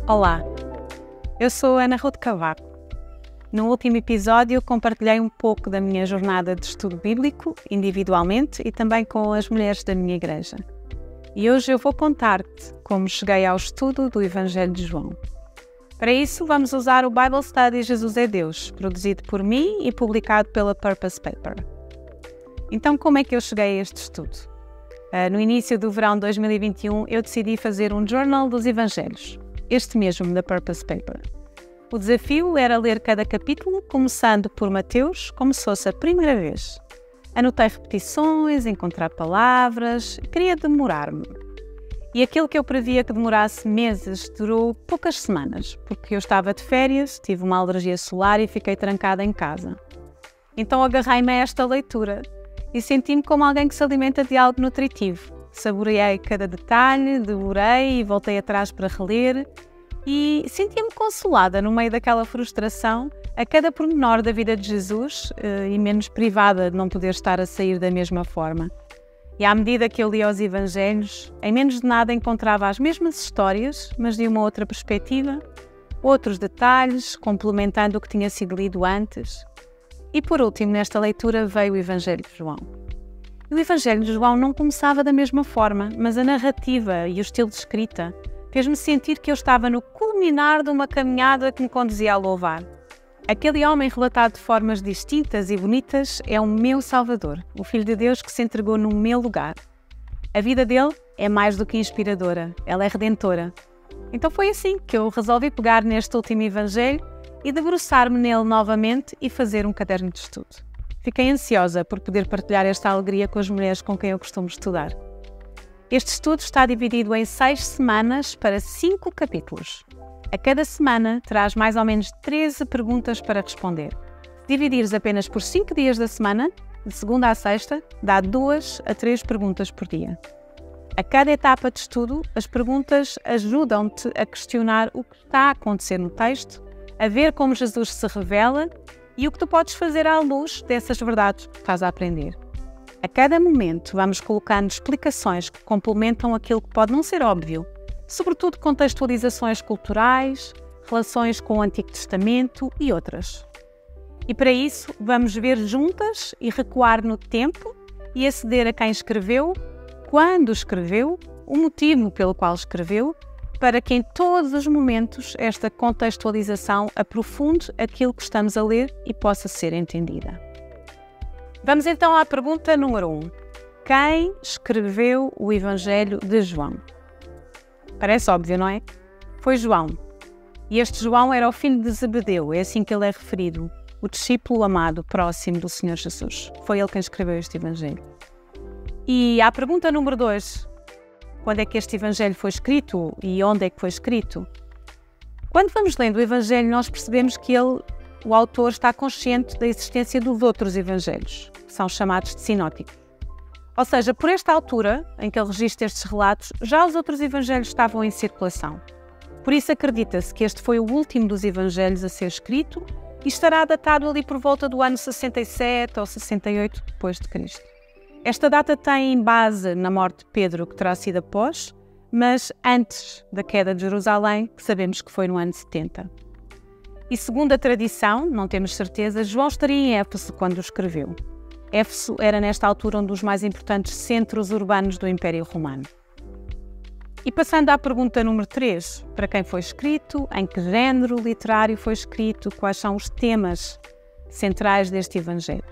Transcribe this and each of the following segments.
Olá, eu sou Ana Ruth Cavaco. No último episódio compartilhei um pouco da minha jornada de estudo bíblico, individualmente e também com as mulheres da minha igreja. E hoje eu vou contar-te como cheguei ao estudo do Evangelho de João. Para isso vamos usar o Bible Study Jesus é Deus, produzido por mim e publicado pela Purpose Paper. Então como é que eu cheguei a este estudo? No início do verão de 2021 eu decidi fazer um Journal dos Evangelhos. Este mesmo da Purpose Paper. O desafio era ler cada capítulo, começando por Mateus, como se fosse a primeira vez. Anotei repetições, encontrar palavras, queria demorar-me. E aquilo que eu previa que demorasse meses, durou poucas semanas, porque eu estava de férias, tive uma alergia solar e fiquei trancada em casa. Então agarrei-me a esta leitura e senti-me como alguém que se alimenta de algo nutritivo. Saboreei cada detalhe, devorei e voltei atrás para reler e sentia-me consolada no meio daquela frustração a cada pormenor da vida de Jesus e menos privada de não poder estar a sair da mesma forma. E à medida que eu lia os Evangelhos, em menos de nada encontrava as mesmas histórias, mas de uma outra perspectiva, outros detalhes, complementando o que tinha sido lido antes. E por último, nesta leitura veio o Evangelho de João. O Evangelho de João não começava da mesma forma, mas a narrativa e o estilo de escrita fez-me sentir que eu estava no culminar de uma caminhada que me conduzia a louvar. Aquele homem relatado de formas distintas e bonitas é o meu Salvador, o Filho de Deus que se entregou no meu lugar. A vida dele é mais do que inspiradora, ela é redentora. Então foi assim que eu resolvi pegar neste último Evangelho e debruçar-me nele novamente e fazer um caderno de estudo. Fiquei ansiosa por poder partilhar esta alegria com as mulheres com quem eu costumo estudar. Este estudo está dividido em 6 semanas para 5 capítulos. A cada semana terás mais ou menos 13 perguntas para responder. Se dividires apenas por 5 dias da semana, de segunda a sexta, dá 2 a 3 perguntas por dia. A cada etapa de estudo, as perguntas ajudam-te a questionar o que está a acontecer no texto, a ver como Jesus se revela e o que tu podes fazer à luz dessas verdades que estás a aprender. A cada momento vamos colocando explicações que complementam aquilo que pode não ser óbvio, sobretudo contextualizações culturais, relações com o Antigo Testamento e outras. E para isso vamos ver juntas e recuar no tempo e aceder a quem escreveu, quando escreveu, o motivo pelo qual escreveu, para que em todos os momentos esta contextualização aprofunde aquilo que estamos a ler e possa ser entendida. Vamos então à pergunta número 1. Quem escreveu o Evangelho de João? Parece óbvio, não é? Foi João. E este João era o filho de Zebedeu, é assim que ele é referido, o discípulo amado, próximo do Senhor Jesus. Foi ele quem escreveu este Evangelho. E à pergunta número 2, quando é que este Evangelho foi escrito e onde é que foi escrito? Quando vamos lendo o Evangelho, nós percebemos que o autor está consciente da existência dos outros Evangelhos, que são chamados de sinóticos. Ou seja, por esta altura, em que ele registra estes relatos, já os outros Evangelhos estavam em circulação. Por isso acredita-se que este foi o último dos Evangelhos a ser escrito e estará datado ali por volta do ano 67 ou 68 depois de Cristo. Esta data tem base na morte de Pedro, que terá sido após, mas antes da queda de Jerusalém, que sabemos que foi no ano 70. E segundo a tradição, não temos certeza, João estaria em Éfeso quando o escreveu. Éfeso era nesta altura um dos mais importantes centros urbanos do Império Romano. E passando à pergunta número 3, para quem foi escrito, em que género literário foi escrito, quais são os temas centrais deste Evangelho?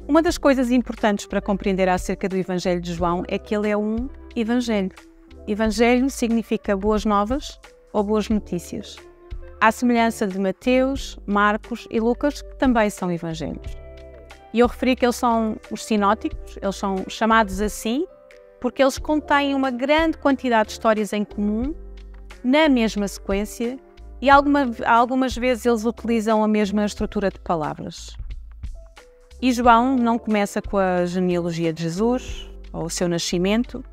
Uma das coisas importantes para compreender acerca do Evangelho de João é que ele é um Evangelho. Evangelho significa boas novas ou boas notícias. À semelhança de Mateus, Marcos e Lucas, que também são Evangelhos. E eu referi que eles são os sinóticos, eles são chamados assim porque eles contêm uma grande quantidade de histórias em comum, na mesma sequência, e algumas vezes eles utilizam a mesma estrutura de palavras. E João não começa com a genealogia de Jesus, ou o seu nascimento,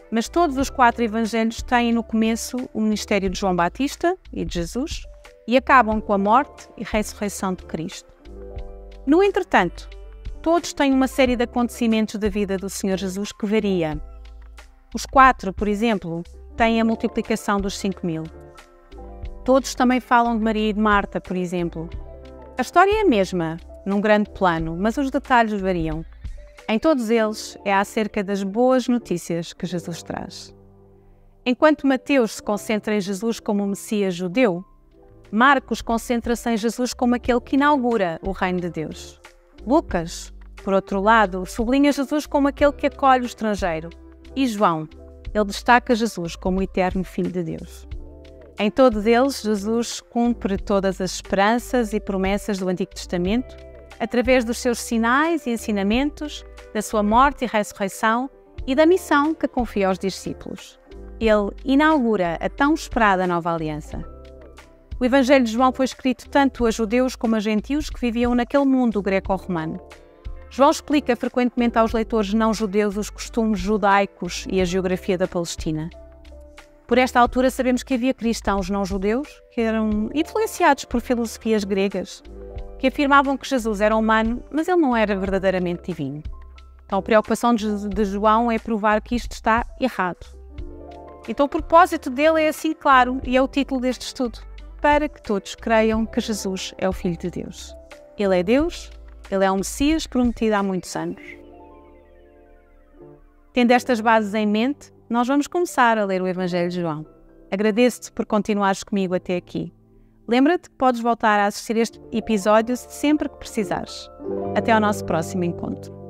mas todos os 4 Evangelhos têm no começo o ministério de João Batista e de Jesus, e acabam com a morte e ressurreição de Cristo. No entretanto, todos têm uma série de acontecimentos da vida do Senhor Jesus que varia. Os 4, por exemplo, têm a multiplicação dos 5.000. Todos também falam de Maria e de Marta, por exemplo. A história é a mesma, num grande plano, mas os detalhes variam. Em todos eles é acerca das boas notícias que Jesus traz. Enquanto Mateus se concentra em Jesus como o Messias judeu, Marcos concentra-se em Jesus como aquele que inaugura o reino de Deus. Lucas, por outro lado, sublinha Jesus como aquele que acolhe o estrangeiro. E João, ele destaca Jesus como o eterno Filho de Deus. Em todos eles, Jesus cumpre todas as esperanças e promessas do Antigo Testamento, através dos seus sinais e ensinamentos, da sua morte e ressurreição e da missão que confia aos discípulos. Ele inaugura a tão esperada nova aliança. O Evangelho de João foi escrito tanto a judeus como a gentios que viviam naquele mundo greco-romano. João explica frequentemente aos leitores não-judeus os costumes judaicos e a geografia da Palestina. Por esta altura sabemos que havia cristãos não-judeus que eram influenciados por filosofias gregas, que afirmavam que Jesus era humano, mas ele não era verdadeiramente divino. Então a preocupação de João é provar que isto está errado. Então o propósito dele é assim claro, e é o título deste estudo: para que todos creiam que Jesus é o Filho de Deus. Ele é Deus, ele é o Messias prometido há muitos anos. Tendo estas bases em mente, nós vamos começar a ler o Evangelho de João. Agradeço-te por continuares comigo até aqui. Lembra-te que podes voltar a assistir este episódio sempre que precisares. Até ao nosso próximo encontro.